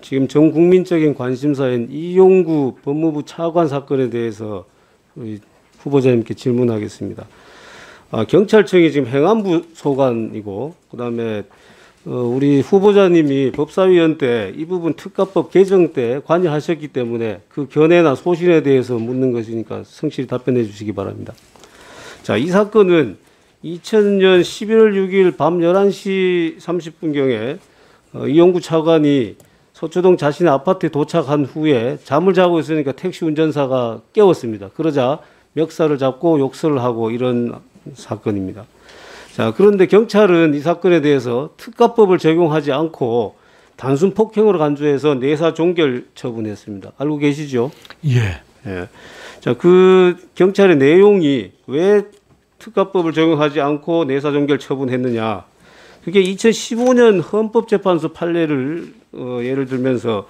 지금 전 국민적인 관심사인 이용구 법무부 차관 사건에 대해서 우리 후보자님께 질문하겠습니다. 경찰청이 지금 행안부 소관이고, 그다음에 우리 후보자님이 법사위원 때 이 부분 특가법 개정 때 관여하셨기 때문에 그 견해나 소신에 대해서 묻는 것이니까 성실히 답변해 주시기 바랍니다. 자, 이 사건은 2000년 11월 6일 밤 11시 30분경에 이용구 차관이 서초동 자신의 아파트에 도착한 후에 잠을 자고 있으니까 택시 운전사가 깨웠습니다. 그러자 멱살을 잡고 욕설을 하고 이런 사건입니다. 자, 그런데 경찰은 이 사건에 대해서 특가법을 적용하지 않고 단순 폭행으로 간주해서 내사 종결 처분했습니다. 알고 계시죠? 예. 예. 자, 그 경찰의 내용이 왜 특가법을 적용하지 않고 내사 종결 처분했느냐? 그게 2015년 헌법재판소 판례를 예를 들면서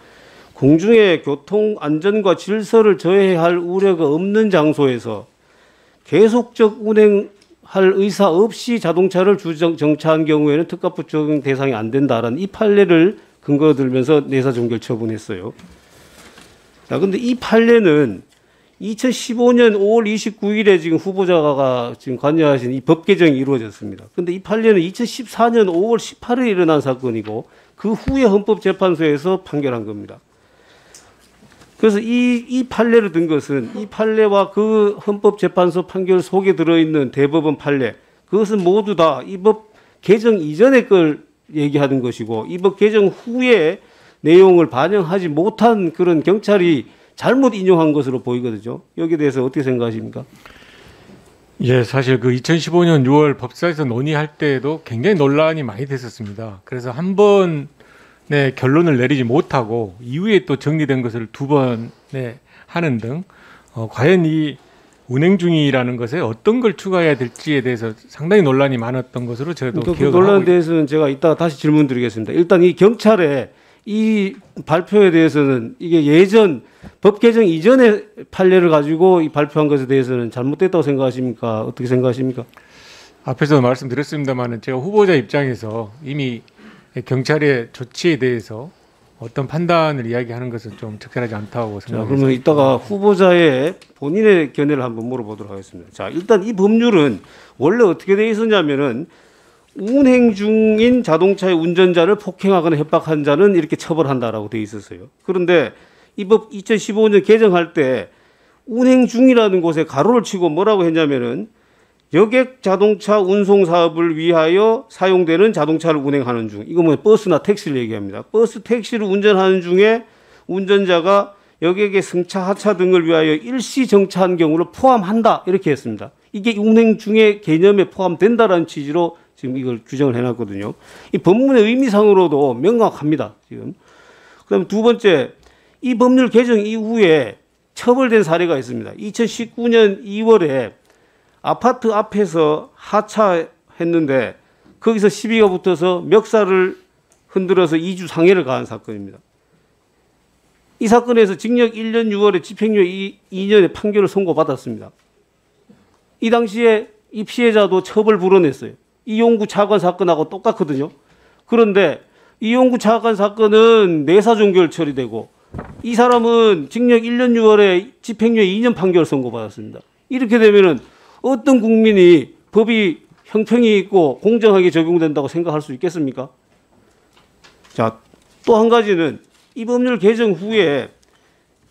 공중의 교통 안전과 질서를 저해할 우려가 없는 장소에서 계속적 운행할 의사 없이 자동차를 정차한 경우에는 특가법 적용 대상이 안 된다라는 이 판례를 근거로 들면서 내사 종결 처분했어요. 자, 근데 이 판례는 2015년 5월 29일에 지금 후보자가 지금 관여하신 이 법 개정이 이루어졌습니다. 근데 이 판례는 2014년 5월 18일에 일어난 사건이고 그 후에 헌법재판소에서 판결한 겁니다. 그래서 이 판례를 든 것은 이 판례와 그 헌법재판소 판결 속에 들어있는 대법원 판례, 그것은 모두 다 이 법 개정 이전의 걸 얘기하는 것이고 이 법 개정 후에 내용을 반영하지 못한 그런 경찰이 잘못 인용한 것으로 보이거든요. 여기에 대해서 어떻게 생각하십니까? 예, 사실 그 2015년 6월 법사에서 논의할 때에도 굉장히 논란이 많이 됐었습니다. 그래서 한 번의 결론을 내리지 못하고 이후에 또 정리된 것을 두 번에 하는 등 과연 이 운행 중이라는 것에 어떤 걸 추가해야 될지에 대해서 상당히 논란이 많았던 것으로 저도 기억을 하고 있습니다. 논란에 대해서는 제가 이따가 다시 질문 드리겠습니다. 일단 이 경찰의 이 발표에 대해서는 이게 예전 법 개정 이전의 판례를 가지고 이 발표한 것에 대해서는 잘못됐다고 생각하십니까? 어떻게 생각하십니까? 앞에서 말씀드렸습니다만 제가 후보자 입장에서 이미 경찰의 조치에 대해서 어떤 판단을 이야기하는 것은 좀 적절하지 않다고 생각합니다. 그러면 이따가 후보자의 본인의 견해를 한번 물어보도록 하겠습니다. 자, 일단 이 법률은 원래 어떻게 되어 있었냐면은 운행 중인 자동차의 운전자를 폭행하거나 협박한 자는 이렇게 처벌한다라고 되어 있었어요. 그런데 이 법 2015년 개정할 때 운행 중이라는 곳에 가로를 치고 뭐라고 했냐면은 여객 자동차 운송 사업을 위하여 사용되는 자동차를 운행하는 중. 이거 뭐 버스나 택시를 얘기합니다. 버스, 택시를 운전하는 중에 운전자가 여객의 승차, 하차 등을 위하여 일시 정차한 경우를 포함한다. 이렇게 했습니다. 이게 운행 중의 개념에 포함된다라는 취지로 지금 이걸 규정을 해놨거든요. 이 법문의 의미상으로도 명확합니다. 지금. 그다음 두 번째, 이 법률 개정 이후에 처벌된 사례가 있습니다. 2019년 2월에 아파트 앞에서 하차했는데 거기서 시비가 붙어서 멱살을 흔들어서 2주 상해를 가한 사건입니다. 이 사건에서 징역 1년 6월에 집행유예 2년의 판결을 선고받았습니다. 이 당시에 이 피해자도 처벌 불허냈어요. 이용구 차관 사건하고 똑같거든요. 그런데 이용구 차관 사건은 내사 종결 처리되고 이 사람은 징역 1년 6월에 집행유예 2년 판결을 선고받았습니다. 이렇게 되면은 어떤 국민이 법이 형평이 있고 공정하게 적용된다고 생각할 수 있겠습니까? 자, 또 한 가지는 이 법률 개정 후에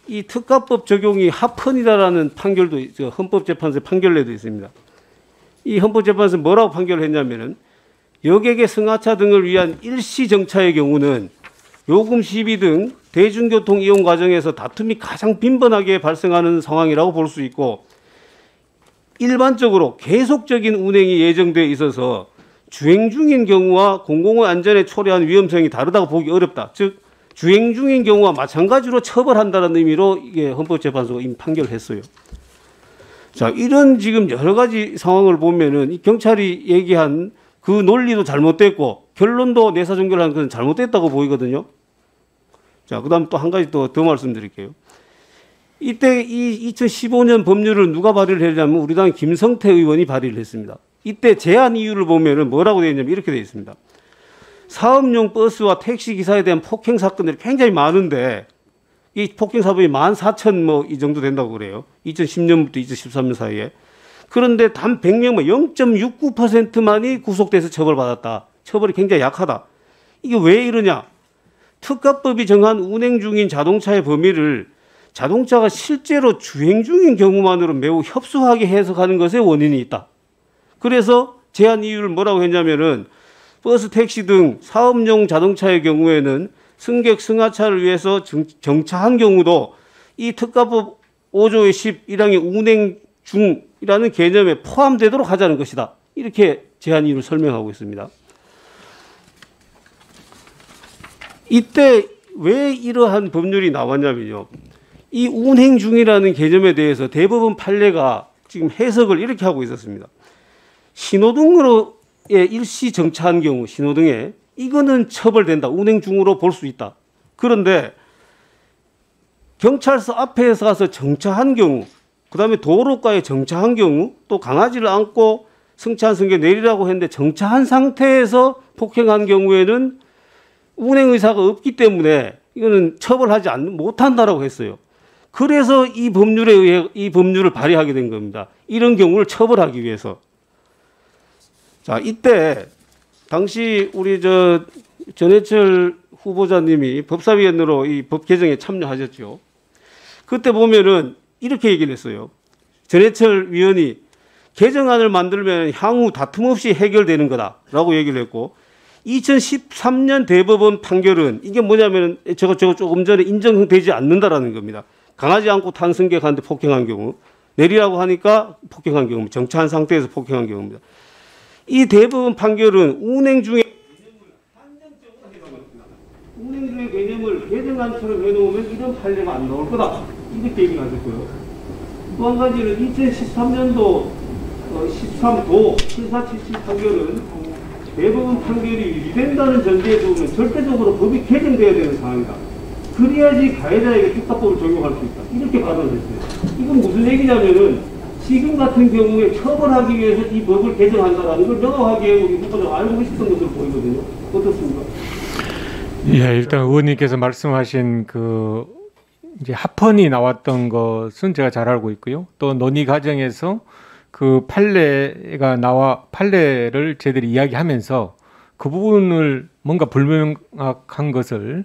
이 특가법 적용이 합헌이다라는 판결도 헌법재판소의 판결례도 있습니다. 이 헌법재판소는 뭐라고 판결을 했냐면은 여객의 승하차 등을 위한 일시 정차의 경우는 요금 시비 등 대중교통 이용 과정에서 다툼이 가장 빈번하게 발생하는 상황이라고 볼 수 있고 일반적으로 계속적인 운행이 예정돼 있어서 주행 중인 경우와 공공의 안전에 초래한 위험성이 다르다고 보기 어렵다. 즉 주행 중인 경우와 마찬가지로 처벌한다는 의미로 이게 헌법재판소가 이미 판결을 했어요. 자, 이런 지금 여러 가지 상황을 보면은 이 경찰이 얘기한 그 논리도 잘못됐고 결론도 내사 종결하는 것은 잘못됐다고 보이거든요. 자, 그다음 또 한 가지 더 말씀드릴게요. 이때 이 2015년 법률을 누가 발의를 했냐면 우리 당 김성태 의원이 발의를 했습니다. 이때 제안 이유를 보면은 뭐라고 되어 있냐면 이렇게 되어 있습니다. 사업용 버스와 택시 기사에 대한 폭행 사건들이 굉장히 많은데 이 폭행 사범이 14,000 뭐 이 정도 된다고 그래요. 2010년부터 2013년 사이에. 그런데 단 100명만 0.69%만이 구속돼서 처벌받았다. 처벌이 굉장히 약하다. 이게 왜 이러냐? 특가법이 정한 운행 중인 자동차의 범위를 자동차가 실제로 주행 중인 경우만으로 매우 협소하게 해석하는 것에 원인이 있다. 그래서 제한 이유를 뭐라고 했냐면은 버스, 택시 등 사업용 자동차의 경우에는 승객 승하차를 위해서 정차한 경우도 이 특가법 5조의 10 1항의 운행 중이라는 개념에 포함되도록 하자는 것이다. 이렇게 제한 이유를 설명하고 있습니다. 이때 왜 이러한 법률이 나왔냐면요. 이 운행 중이라는 개념에 대해서 대법원 판례가 지금 해석을 이렇게 하고 있었습니다. 신호등으로 일시 정차한 경우 신호등에 이거는 처벌된다. 운행 중으로 볼 수 있다. 그런데 경찰서 앞에서 가서 정차한 경우, 그다음에 도로가에 정차한 경우, 또 강아지를 안고 승차한 승객 내리라고 했는데 정차한 상태에서 폭행한 경우에는 운행 의사가 없기 때문에 이거는 처벌하지 못한다라고 했어요. 그래서 이 법률에 의해 이 법률을 발의하게 된 겁니다. 이런 경우를 처벌하기 위해서. 자, 이때 당시 우리 전해철 후보자님이 법사위원으로 이 법 개정에 참여하셨죠. 그때 보면은 이렇게 얘기를 했어요. 전해철 위원이 개정안을 만들면 향후 다툼 없이 해결되는 거다라고 얘기를 했고 2013년 대법원 판결은 이게 뭐냐면 저거 조금 전에 인정되지 않는다라는 겁니다. 강아지 안고 탄 승객한테 폭행한 경우, 내리라고 하니까 폭행한 경우, 정차한 상태에서 폭행한 경우입니다. 이 대법원 판결은 운행 중에 운행 중의 개념을 개정안처럼 해놓으면 이런 판례가 안 나올 거다. 이렇게 얘기하셨고요. 또 한 가지는 2013년도 13도 7477 판결은 대법원 판결이 유지된다는 전제에 두면 절대적으로 법이 개정돼야 되는 상황이다. 그래야지 가해자에게 특가법을 적용할 수 있다. 이렇게 받아들였어요. 이건 무슨 얘기냐면은 지금 같은 경우에 처벌하기 위해서 이 법을 개정한다라는 걸 명확하게 우리 후보자가 알고 있었던 것으로 보이거든요. 어떻습니까? 예, 일단 의원님께서 말씀하신 그 이제 합헌이 나왔던 것은 제가 잘 알고 있고요. 또 논의 과정에서 그 판례를 저희들이 이야기하면서 그 부분을 뭔가 불명확한 것을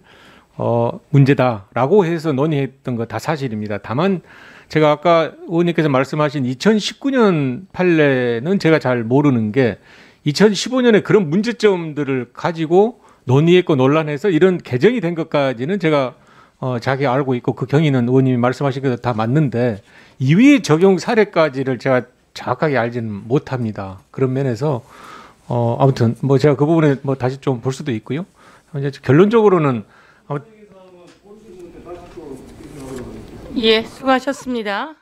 문제다라고 해서 논의했던 거 다 사실입니다. 다만 제가 아까 의원님께서 말씀하신 2019년 판례는 제가 잘 모르는 게 2015년에 그런 문제점들을 가지고 논의했고 논란해서 이런 개정이 된 것까지는 제가 자기 알고 있고 그 경위는 의원님이 말씀하신 게 다 맞는데 이위 적용 사례까지를 제가 정확하게 알지는 못합니다. 그런 면에서 아무튼 뭐 제가 그 부분에 뭐 다시 좀 볼 수도 있고요. 이제 결론적으로는 예, 수고하셨습니다.